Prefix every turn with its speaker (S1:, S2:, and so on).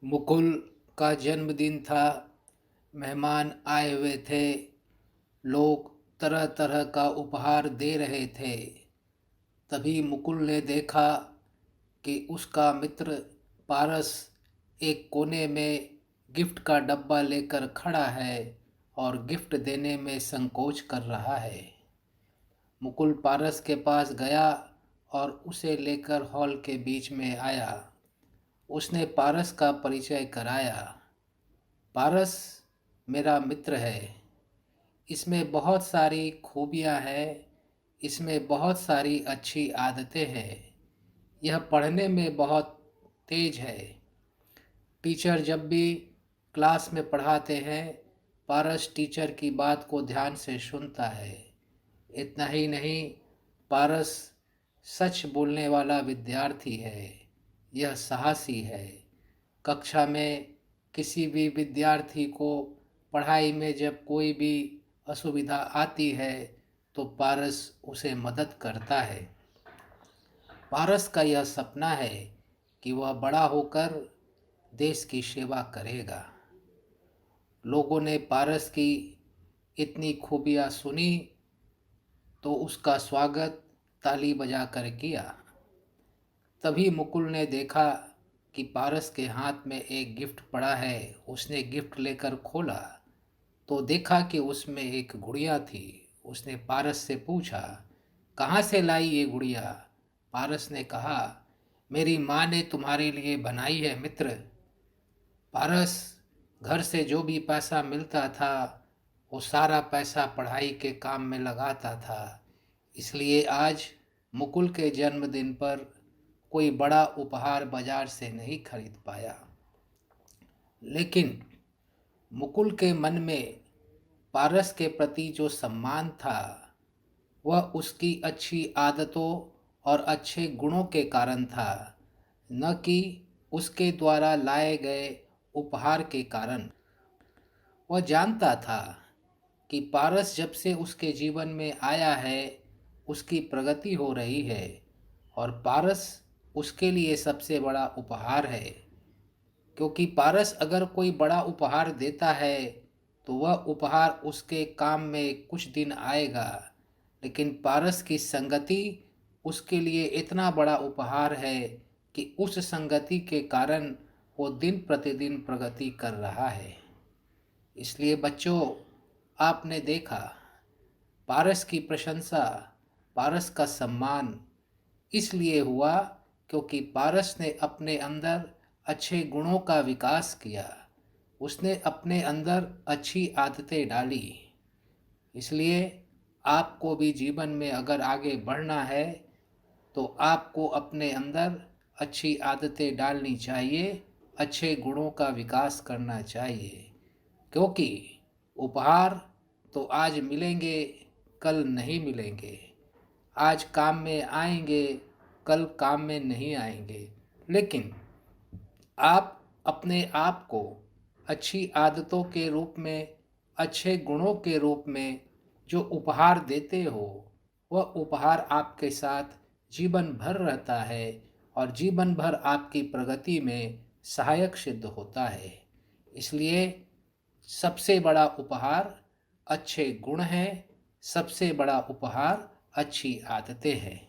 S1: मुकुल का जन्मदिन था। मेहमान आए हुए थे। लोग तरह तरह का उपहार दे रहे थे। तभी मुकुल ने देखा कि उसका मित्र पारस एक कोने में गिफ्ट का डब्बा लेकर खड़ा है और गिफ्ट देने में संकोच कर रहा है। मुकुल पारस के पास गया और उसे लेकर हॉल के बीच में आया। उसने पारस का परिचय कराया। पारस मेरा मित्र है। इसमें बहुत सारी खूबियां हैं। इसमें बहुत सारी अच्छी आदतें हैं। यह पढ़ने में बहुत तेज है। टीचर जब भी क्लास में पढ़ाते हैं, पारस टीचर की बात को ध्यान से सुनता है। इतना ही नहीं, पारस सच बोलने वाला विद्यार्थी है। यह साहसी है। कक्षा में किसी भी विद्यार्थी को पढ़ाई में जब कोई भी असुविधा आती है तो पारस उसे मदद करता है। पारस का यह सपना है कि वह बड़ा होकर देश की सेवा करेगा। लोगों ने पारस की इतनी खूबियाँ सुनी तो उसका स्वागत ताली बजाकर किया। तभी मुकुल ने देखा कि पारस के हाथ में एक गिफ्ट पड़ा है। उसने गिफ्ट लेकर खोला तो देखा कि उसमें एक गुड़िया थी। उसने पारस से पूछा, कहाँ से लाई ये गुड़िया? पारस ने कहा, मेरी माँ ने तुम्हारे लिए बनाई है मित्र। पारस घर से जो भी पैसा मिलता था वो सारा पैसा पढ़ाई के काम में लगाता था। इसलिए आज मुकुल के जन्मदिन पर कोई बड़ा उपहार बाजार से नहीं खरीद पाया। लेकिन मुकुल के मन में पारस के प्रति जो सम्मान था वह उसकी अच्छी आदतों और अच्छे गुणों के कारण था, न कि उसके द्वारा लाए गए उपहार के कारण। वह जानता था कि पारस जब से उसके जीवन में आया है उसकी प्रगति हो रही है और पारस उसके लिए सबसे बड़ा उपहार है। क्योंकि पारस अगर कोई बड़ा उपहार देता है तो वह उपहार उसके काम में कुछ दिन आएगा, लेकिन पारस की संगति उसके लिए इतना बड़ा उपहार है कि उस संगति के कारण वो दिन प्रतिदिन प्रगति कर रहा है। इसलिए बच्चों, आपने देखा पारस की प्रशंसा, पारस का सम्मान इसलिए हुआ क्योंकि पारस ने अपने अंदर अच्छे गुणों का विकास किया। उसने अपने अंदर अच्छी आदतें डाली। इसलिए आपको भी जीवन में अगर आगे बढ़ना है तो आपको अपने अंदर अच्छी आदतें डालनी चाहिए, अच्छे गुणों का विकास करना चाहिए। क्योंकि उपहार तो आज मिलेंगे, कल नहीं मिलेंगे। आज काम में आएंगे, कल काम में नहीं आएंगे। लेकिन आप अपने आप को अच्छी आदतों के रूप में, अच्छे गुणों के रूप में जो उपहार देते हो, वह उपहार आपके साथ जीवन भर रहता है और जीवन भर आपकी प्रगति में सहायक सिद्ध होता है। इसलिए सबसे बड़ा उपहार अच्छे गुण हैं। सबसे बड़ा उपहार अच्छी आदतें हैं।